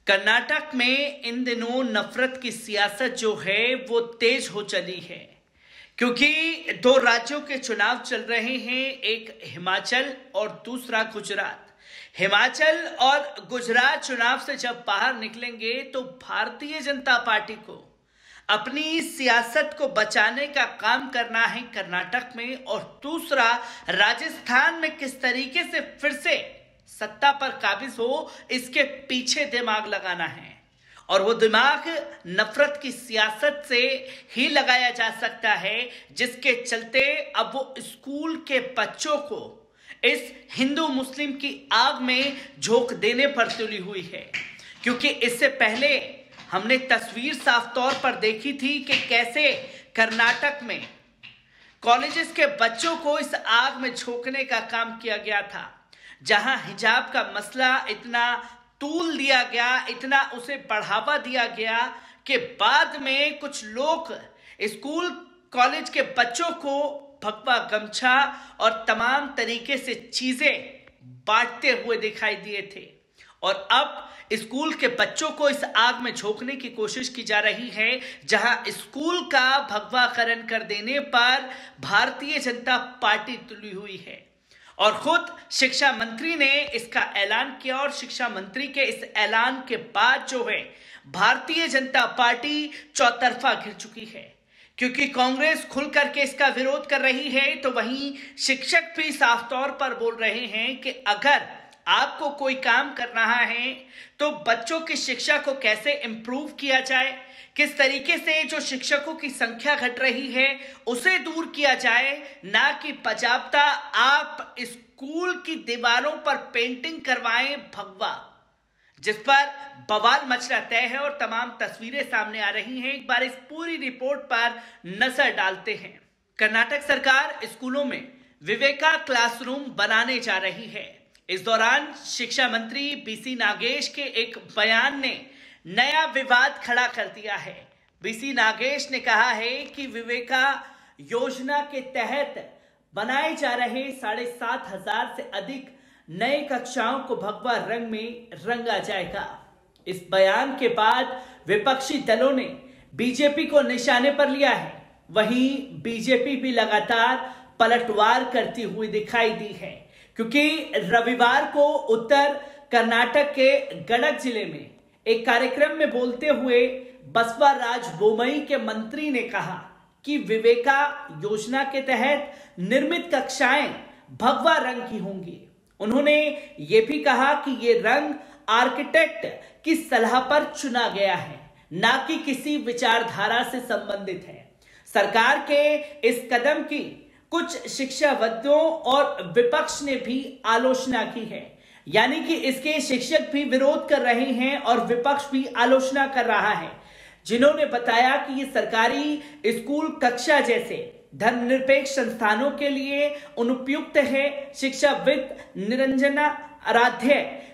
कर्नाटक में इन दिनों नफरत की सियासत जो है वो तेज हो चली है, क्योंकि दो राज्यों के चुनाव चल रहे हैं, एक हिमाचल और दूसरा गुजरात। हिमाचल और गुजरात चुनाव से जब बाहर निकलेंगे तो भारतीय जनता पार्टी को अपनी सियासत को बचाने का काम करना है कर्नाटक में, और दूसरा राजस्थान में किस तरीके से फिर से सत्ता पर काबिज हो, इसके पीछे दिमाग लगाना है। और वो दिमाग नफरत की सियासत से ही लगाया जा सकता है, जिसके चलते अब वो स्कूल के बच्चों को इस हिंदू मुस्लिम की आग में झोंक देने पर तुली हुई है। क्योंकि इससे पहले हमने तस्वीर साफ तौर पर देखी थी कि कैसे कर्नाटक में कॉलेजेस के बच्चों को इस आग में झोंकने का काम किया गया था, जहां हिजाब का मसला इतना तूल दिया गया, इतना उसे बढ़ावा दिया गया कि बाद में कुछ लोग स्कूल कॉलेज के बच्चों को भगवा गमछा और तमाम तरीके से चीजें बांटते हुए दिखाई दिए थे। और अब स्कूल के बच्चों को इस आग में झोंकने की कोशिश की जा रही है, जहां स्कूल का भगवाकरण कर देने पर भारतीय जनता पार्टी तुली हुई है। और खुद शिक्षा मंत्री ने इसका ऐलान किया, और शिक्षा मंत्री के इस ऐलान के बाद जो है भारतीय जनता पार्टी चौतरफा घिर चुकी है। क्योंकि कांग्रेस खुल करके इसका विरोध कर रही है, तो वहीं शिक्षक भी साफ तौर पर बोल रहे हैं कि अगर आपको कोई काम कर रहा है तो बच्चों की शिक्षा को कैसे इंप्रूव किया जाए, किस तरीके से जो शिक्षकों की संख्या घट रही है उसे दूर किया जाए, ना कि बजाबता आप स्कूल की दीवारों पर पेंटिंग करवाएं भगवा, जिस पर बवाल मचना तय है और तमाम तस्वीरें सामने आ रही हैं। एक बार इस पूरी रिपोर्ट पर नजर डालते हैं। कर्नाटक सरकार स्कूलों में विवेका क्लासरूम बनाने जा रही है। इस दौरान शिक्षा मंत्री बीसी नागेश के एक बयान ने नया विवाद खड़ा कर दिया है। बीसी नागेश ने कहा है कि विवेका योजना के तहत बनाए जा रहे 7,500 से अधिक नए कक्षाओं को भगवा रंग में रंगा जाएगा। इस बयान के बाद विपक्षी दलों ने बीजेपी को निशाने पर लिया है। वहीं बीजेपी भी लगातार पलटवार करती हुई दिखाई दी है, क्योंकि रविवार को उत्तर कर्नाटक के गडक जिले में एक कार्यक्रम में बोलते हुए बसवराज बोमई के मंत्री ने कहा कि विवेका योजना के तहत निर्मित कक्षाएं भगवा रंग की होंगी। उन्होंने ये भी कहा कि ये रंग आर्किटेक्ट की सलाह पर चुना गया है, ना कि किसी विचारधारा से संबंधित है। सरकार के इस कदम की कुछ शिक्षाविदों और विपक्ष ने भी आलोचना की है, यानी कि इसके शिक्षक भी विरोध कर रहे हैं और विपक्ष भी आलोचना कर रहा है, जिन्होंने बताया कि ये सरकारी स्कूल कक्षा जैसे धर्मनिरपेक्ष संस्थानों के लिए अनुपयुक्त है। शिक्षाविद निरंजना आराध्य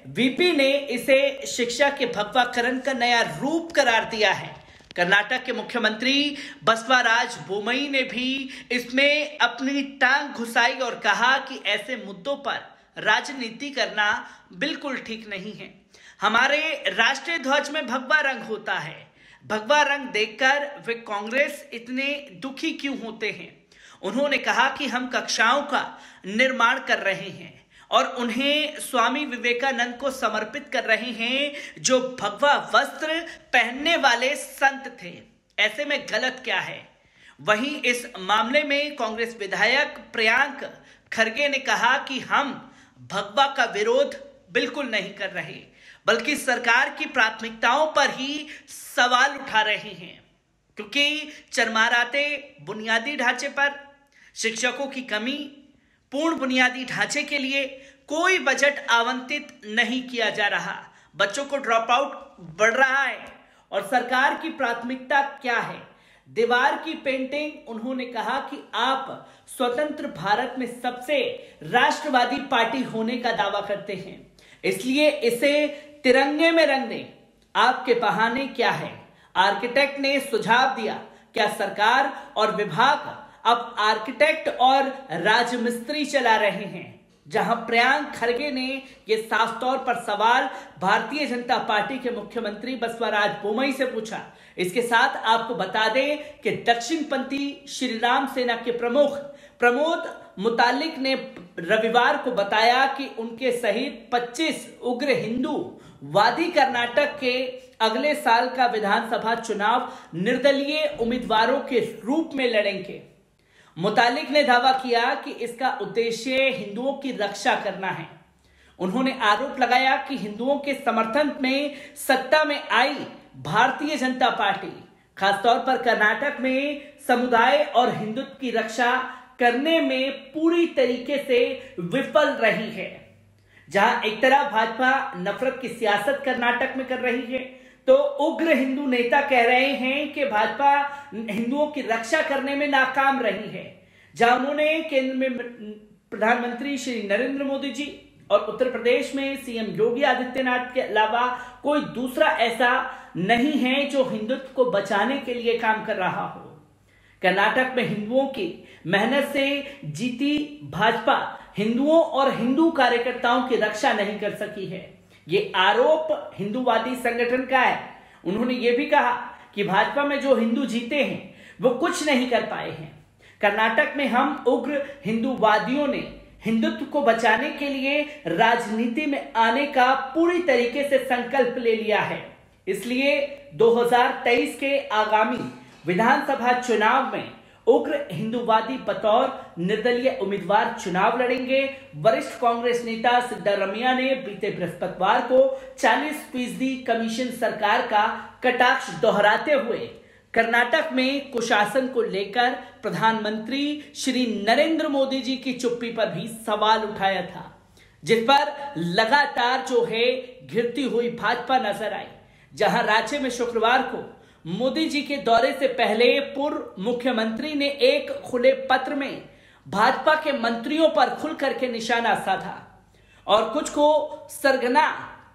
वीपी ने इसे शिक्षा के भगवाकरण का नया रूप करार दिया है। कर्नाटक के मुख्यमंत्री बसवराज बोमई ने भी इसमें अपनी टांग घुसाई और कहा कि ऐसे मुद्दों पर राजनीति करना बिल्कुल ठीक नहीं है। हमारे राष्ट्रीय ध्वज में भगवा रंग होता है। भगवा रंग देखकर वे कांग्रेस इतने दुखी क्यों होते हैं? उन्होंने कहा कि हम कक्षाओं का निर्माण कर रहे हैं और उन्हें स्वामी विवेकानंद को समर्पित कर रहे हैं, जो भगवा वस्त्र पहनने वाले संत थे। ऐसे में गलत क्या है? वहीं इस मामले में कांग्रेस विधायक प्रियांक खरगे ने कहा कि हम भगवा का विरोध बिल्कुल नहीं कर रहे, बल्कि सरकार की प्राथमिकताओं पर ही सवाल उठा रहे हैं। क्योंकि चरमराते बुनियादी ढांचे पर शिक्षकों की कमी, पूर्ण बुनियादी ढांचे के लिए कोई बजट आवंटित नहीं किया जा रहा, बच्चों को ड्रॉप आउट बढ़ रहा है। और सरकार की प्राथमिकता क्या है? दीवार की पेंटिंग। उन्होंने कहा कि आप स्वतंत्र भारत में सबसे राष्ट्रवादी पार्टी होने का दावा करते हैं, इसलिए इसे तिरंगे में रंग दें। आपके बहाने क्या है? आर्किटेक्ट ने सुझाव दिया, क्या सरकार और विभाग अब आर्किटेक्ट और राजमिस्त्री चला रहे हैं? जहां प्रियांक खड़गे ने यह साफ तौर पर सवाल भारतीय जनता पार्टी के मुख्यमंत्री बसवराज बोम्मई से पूछा। इसके साथ आपको बता दें कि दक्षिणपंथी श्री राम सेना के प्रमुख प्रमोद मुतालिक ने रविवार को बताया कि उनके सहित 25 उग्र हिंदूवादी कर्नाटक के अगले साल का विधानसभा चुनाव निर्दलीय उम्मीदवारों के रूप में लड़ेंगे। मुतालिक ने दावा किया कि इसका उद्देश्य हिंदुओं की रक्षा करना है। उन्होंने आरोप लगाया कि हिंदुओं के समर्थन में सत्ता में आई भारतीय जनता पार्टी खासतौर पर कर्नाटक में समुदाय और हिंदुत्व की रक्षा करने में पूरी तरीके से विफल रही है। जहां एक तरफ भाजपा नफरत की सियासत कर्नाटक में कर रही है, तो उग्र हिंदू नेता कह रहे हैं कि भाजपा हिंदुओं की रक्षा करने में नाकाम रही है। जहां उन्होंने केंद्र में प्रधानमंत्री श्री नरेंद्र मोदी जी और उत्तर प्रदेश में सीएम योगी आदित्यनाथ के अलावा कोई दूसरा ऐसा नहीं है जो हिंदुत्व को बचाने के लिए काम कर रहा हो। कर्नाटक में हिंदुओं की मेहनत से जीती भाजपा हिंदुओं और हिंदू कार्यकर्ताओं की रक्षा नहीं कर सकी है। ये आरोप हिंदूवादी संगठन का है। उन्होंने ये भी कहा कि भाजपा में जो हिंदू जीते हैं वो कुछ नहीं कर पाए हैं। कर्नाटक में हम उग्र हिंदूवादियों ने हिंदुत्व को बचाने के लिए राजनीति में आने का पूरी तरीके से संकल्प ले लिया है। इसलिए 2023 के आगामी विधानसभा चुनाव में उग्र हिंदूवादी बतौर निर्दलीय उम्मीदवार चुनाव लड़ेंगे। वरिष्ठ कांग्रेस नेता सिद्धरमैया ने बीते बृहस्पतिवार को 40% कमीशन सरकार का कटाक्ष दोहराते हुए कर्नाटक में कुशासन को लेकर प्रधानमंत्री श्री नरेंद्र मोदी जी की चुप्पी पर भी सवाल उठाया था, जिस पर लगातार जो है घिरती हुई भाजपा नजर आई। जहां राज्य में शुक्रवार को मोदी जी के दौरे से पहले पूर्व मुख्यमंत्री ने एक खुले पत्र में भाजपा के मंत्रियों पर खुल करके निशाना साधा और कुछ को सरगना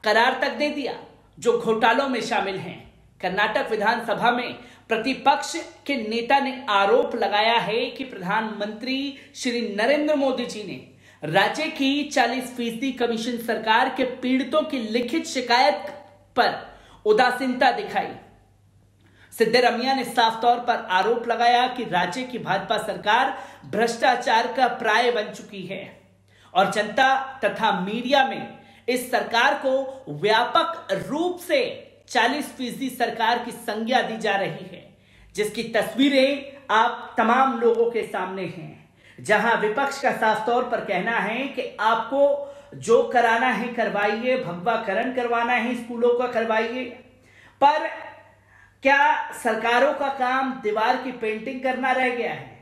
करार तक दे दिया जो घोटालों में शामिल हैं। कर्नाटक विधानसभा में प्रतिपक्ष के नेता ने आरोप लगाया है कि प्रधानमंत्री श्री नरेंद्र मोदी जी ने राज्य की 40% कमीशन सरकार के पीड़ितों की लिखित शिकायत पर उदासीनता दिखाई। सिद्धरमैया ने साफ तौर पर आरोप लगाया कि राज्य की भाजपा सरकार भ्रष्टाचार का प्राय बन चुकी है और जनता तथा मीडिया में इस सरकार को व्यापक रूप से 40% सरकार की संज्ञा दी जा रही है, जिसकी तस्वीरें आप तमाम लोगों के सामने हैं। जहां विपक्ष का साफ तौर पर कहना है कि आपको जो कराना है करवाइए, भगवाकरण करवाना है स्कूलों का करवाइए, पर क्या सरकारों का काम दीवार की पेंटिंग करना रह गया है?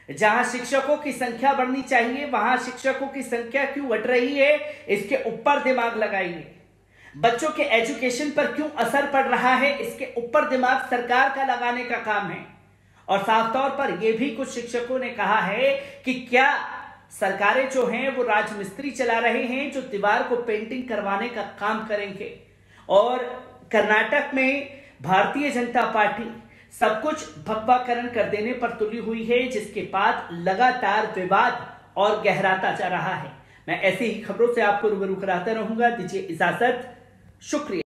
जहां शिक्षकों की संख्या बढ़नी चाहिए वहां शिक्षकों की संख्या क्यों घट रही है, इसके ऊपर दिमाग लगाइए। बच्चों के एजुकेशन पर क्यों असर पड़ रहा है, इसके ऊपर दिमाग सरकार का लगाने का काम है। और साफ तौर पर यह भी कुछ शिक्षकों ने कहा है कि क्या सरकारें जो हैं वो राजमिस्त्री चला रहे हैं जो दीवार को पेंटिंग करवाने का काम करेंगे। और कर्नाटक में भारतीय जनता पार्टी सब कुछ भगवाकरण कर देने पर तुली हुई है, जिसके बाद लगातार विवाद और गहराता जा रहा है। मैं ऐसी ही खबरों से आपको रूबरू कराता रहूंगा। दीजिए इजाजत, शुक्रिया।